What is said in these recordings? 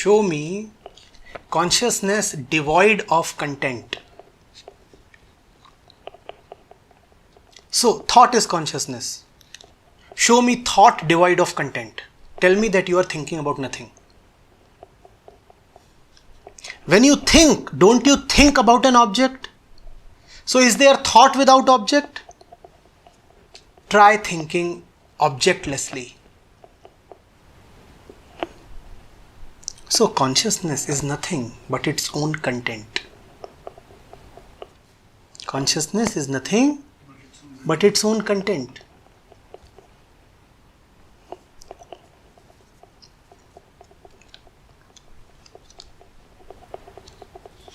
show me consciousness devoid of content. So, thought is consciousness. Show me thought devoid of content. Tell me that you are thinking about nothing. When you think, don't you think about an object? So, is there thought without object? Try thinking objectlessly. So, consciousness is nothing but its own content. Consciousness is nothing but its own content.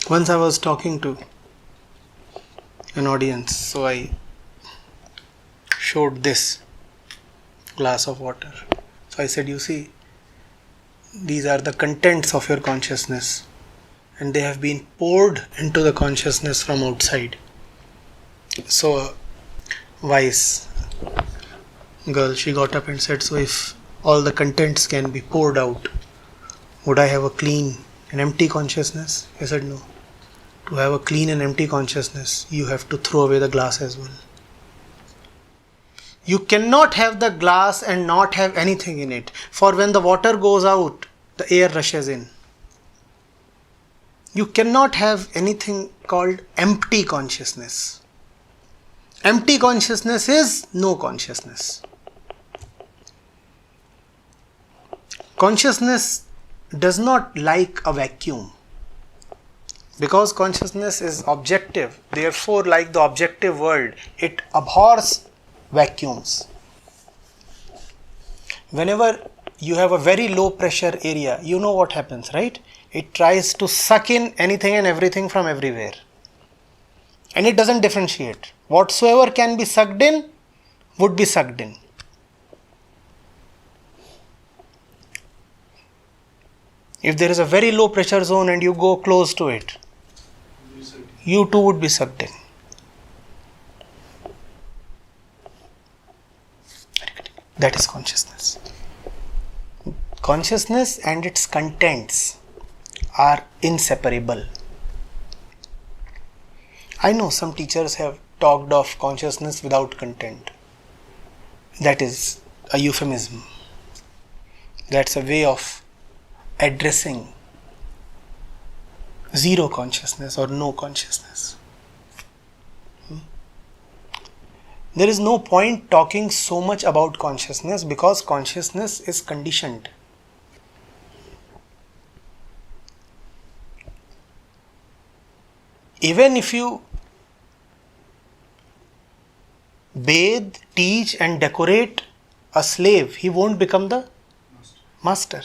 Once I was talking to an audience, so I showed this glass of water. So I said, you see, these are the contents of your consciousness, and they have been poured into the consciousness from outside. So a wise girl, she got up and said, so if all the contents can be poured out, would I have a clean and empty consciousness? I said, no. To have a clean and empty consciousness, you have to throw away the glass as well. You cannot have the glass and not have anything in it. For when the water goes out, the air rushes in. You cannot have anything called empty consciousness. Empty consciousness is no consciousness. Consciousness does not like a vacuum. Because consciousness is objective, therefore, like the objective world, it abhors vacuums. Whenever you have a very low pressure area, you know what happens, right? It tries to suck in anything and everything from everywhere. And it doesn't differentiate. Whatsoever can be sucked in, would be sucked in. If there is a very low pressure zone and you go close to it, you too would be sucked in. That is consciousness. Consciousness and its contents are inseparable. I know some teachers have talked of consciousness without content. That is a euphemism. That's a way of addressing zero consciousness or no consciousness. There is no point talking so much about consciousness because consciousness is conditioned. Even if you bathe, teach and decorate a slave, he won't become the master.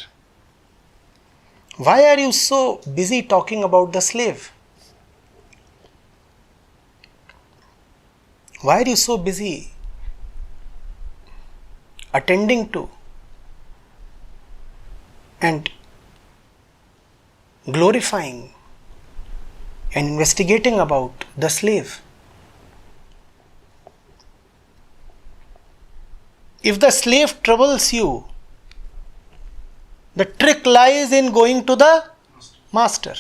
Why are you so busy talking about the slave? Why are you so busy attending to and glorifying and investigating about the slave? If the slave troubles you, the trick lies in going to the master.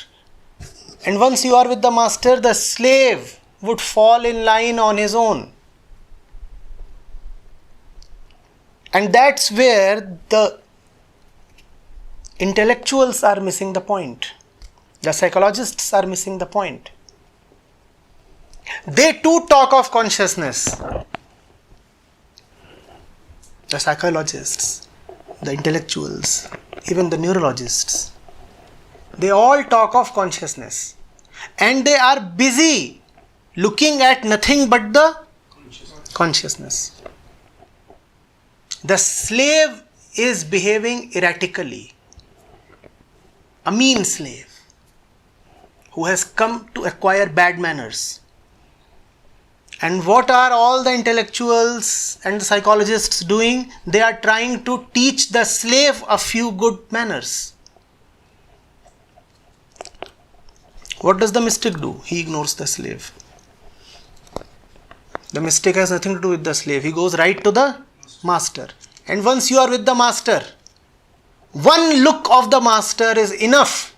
And once you are with the master, the slave would fall in line on his own. And that's where the intellectuals are missing the point. The psychologists are missing the point. They too talk of consciousness. The psychologists, the intellectuals, even the neurologists, they all talk of consciousness. And they are busy looking at nothing but the consciousness. The slave is behaving erratically. A mean slave who has come to acquire bad manners. And what are all the intellectuals and the psychologists doing? They are trying to teach the slave a few good manners. What does the mystic do? He ignores the slave. The mystic has nothing to do with the slave. He goes right to the master. And once you are with the master, One look of the master is enough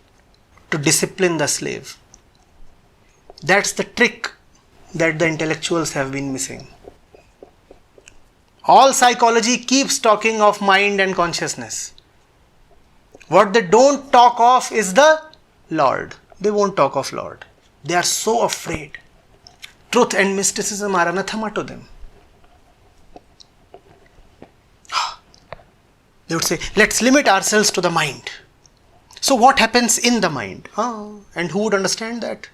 to discipline the slave. That's the trick that the intellectuals have been missing. All psychology keeps talking of mind and consciousness. What they don't talk of is the Lord. They won't talk of Lord. They are so afraid. Truth and mysticism are anathema to them. They would say, let's limit ourselves to the mind. So what happens in the mind? And who would understand that?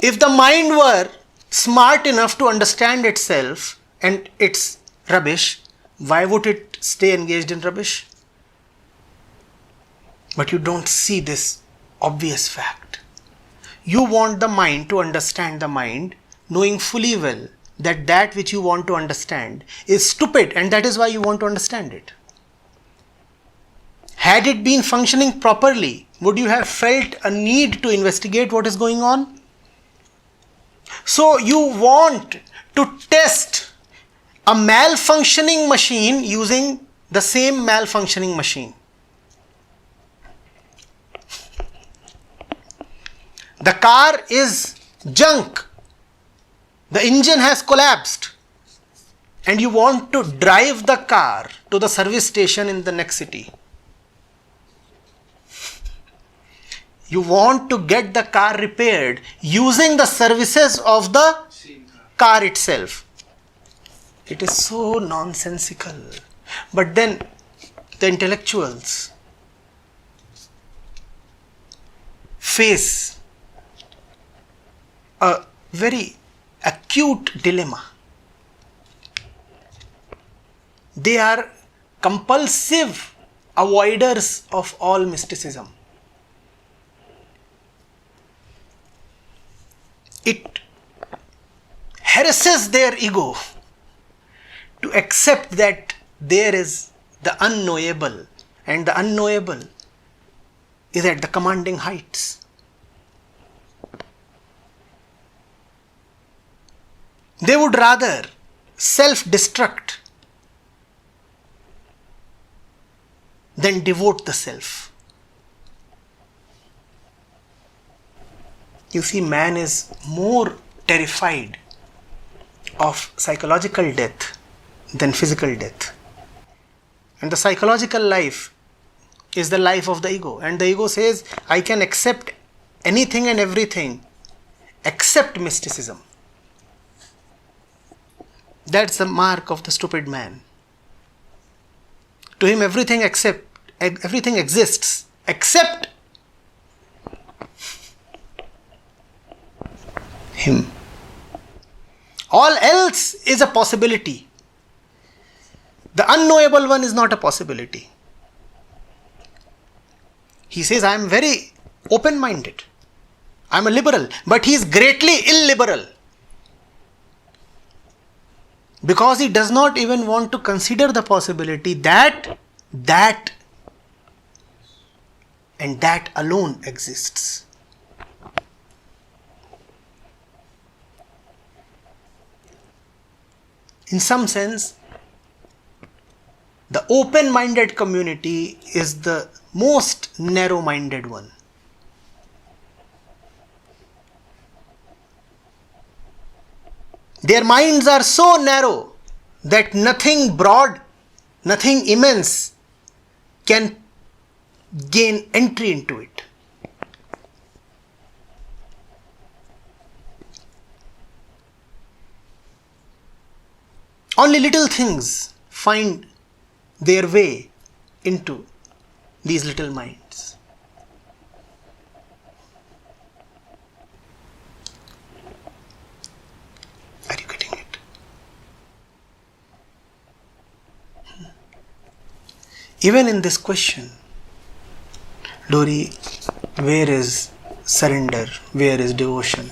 If the mind were smart enough to understand itself and its rubbish, why would it stay engaged in rubbish? But you don't see this obvious fact. You want the mind to understand the mind, knowing fully well that that which you want to understand is stupid, and that is why you want to understand it. Had it been functioning properly, would you have felt a need to investigate what is going on? So you want to test a malfunctioning machine using the same malfunctioning machine. The car is junk. The engine has collapsed. And you want to drive the car to the service station in the next city. You want to get the car repaired using the services of the car itself. It is so nonsensical. But then the intellectuals face a very acute dilemma. They are compulsive avoiders of all mysticism. It harasses their ego to accept that there is the unknowable, and the unknowable is at the commanding heights. They would rather self-destruct than devote the self. You see, man is more terrified of psychological death than physical death. And the psychological life is the life of the ego. And the ego says, I can accept anything and everything except mysticism. That's the mark of the stupid man. To him, everything exists except him. All else is a possibility. The unknowable one is not a possibility. He says, I am very open-minded. I am a liberal, but he is greatly illiberal. Because he does not even want to consider the possibility that and that alone exists. In some sense, the open-minded community is the most narrow-minded one. Their minds are so narrow that nothing broad, nothing immense can gain entry into it. Only little things find their way into these little minds. Are you getting it? Even in this question, Lori, where is surrender? Where is devotion?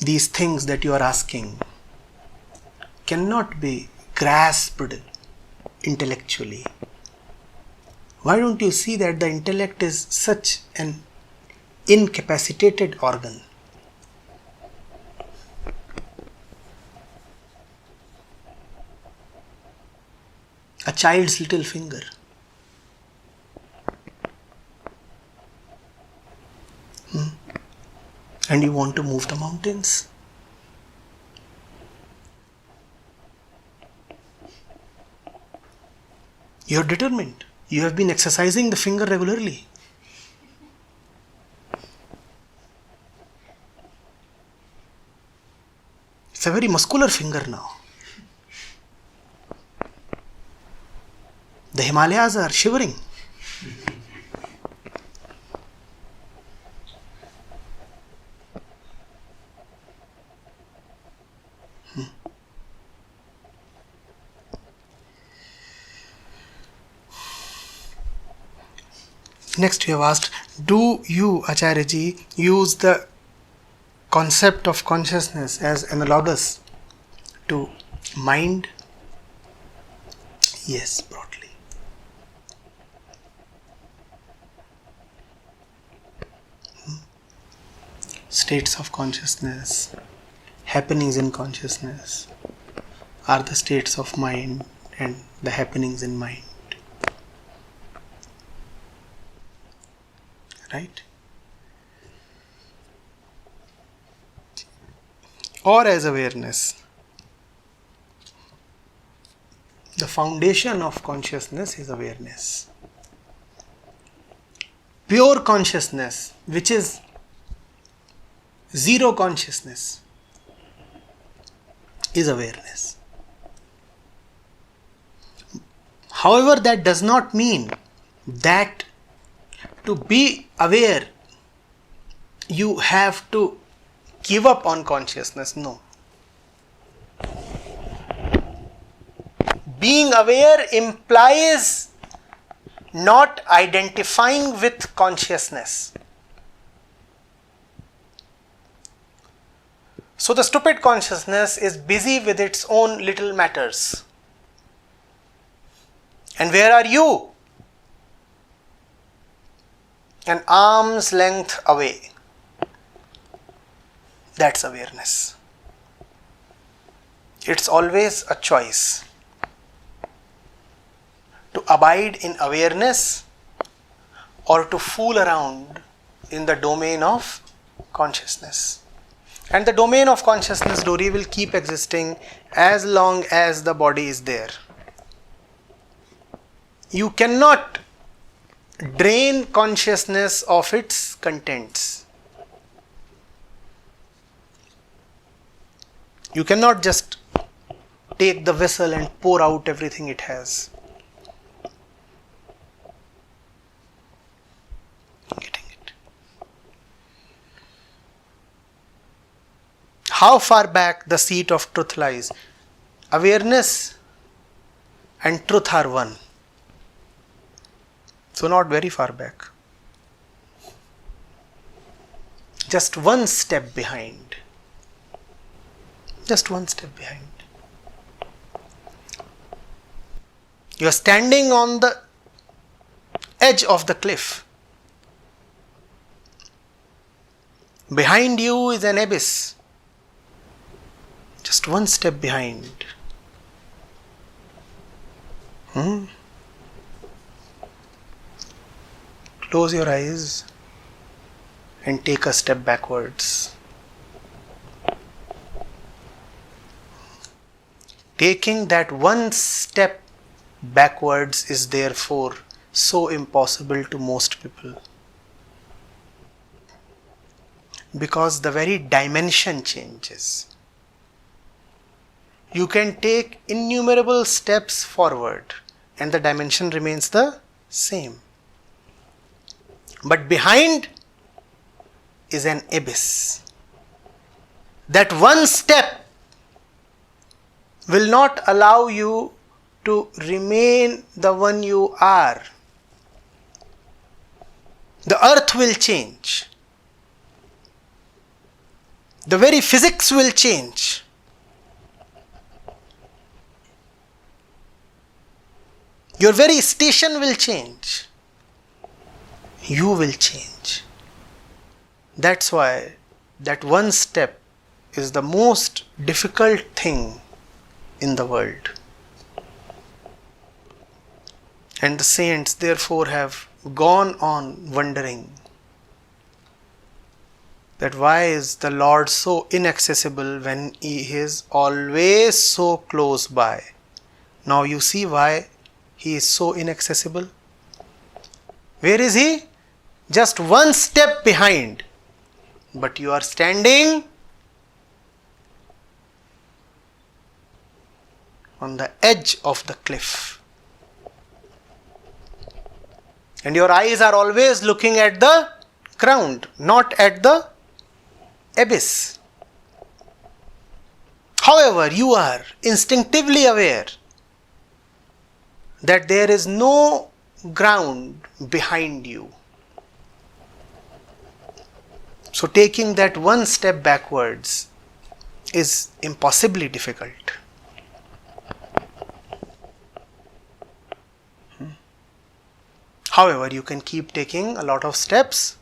These things that you are asking cannot be grasped intellectually. Why don't you see that the intellect is such an incapacitated organ? a child's little finger. And you want to move the mountains. You're determined. You have been exercising the finger regularly. It's a very muscular finger now. The Himalayas are shivering. Next we have asked, do you, Acharya ji, use the concept of consciousness as analogous to mind? Yes, broadly. States of consciousness, happenings in consciousness are the states of mind and the happenings in mind. Right? Or as awareness. The foundation of consciousness is awareness. Pure consciousness, which is zero consciousness, is awareness. However, that does not mean that to be aware, you have to give up on consciousness. No. Being aware implies not identifying with consciousness. So the stupid consciousness is busy with its own little matters. And where are you? An arm's length away. That's awareness. It's always a choice to abide in awareness or to fool around in the domain of consciousness. And the domain of consciousness, Dory, will keep existing as long as the body is there. You cannot drain consciousness of its contents. You cannot just take the vessel and pour out everything it has. Getting it? How far back the seat of truth lies? Awareness and truth are one. So not very far back. Just one step behind. Just one step behind. You are standing on the edge of the cliff. Behind you is an abyss. Just one step behind. Close your eyes and take a step backwards. Taking that one step backwards is therefore so impossible to most people. Because the very dimension changes. You can take innumerable steps forward and the dimension remains the same. But behind is an abyss. That one step will not allow you to remain the one you are. The earth will change. The very physics will change. Your very station will change. You will change. That's why that one step is the most difficult thing in the world. And the saints therefore have gone on wondering that why is the Lord so inaccessible when He is always so close by. Now you see why He is so inaccessible. Where is He? Just one step behind. But you are standing on the edge of the cliff. And your eyes are always looking at the ground, not at the abyss. However, you are instinctively aware that there is no ground behind you. So taking that one step backwards is impossibly difficult. However, you can keep taking a lot of steps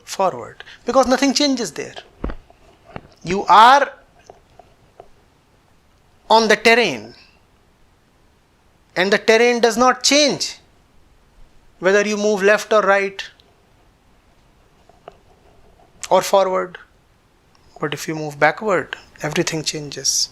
forward because nothing changes there. You are on the terrain and the terrain does not change whether you move left or right or forward. But if you move backward, everything changes.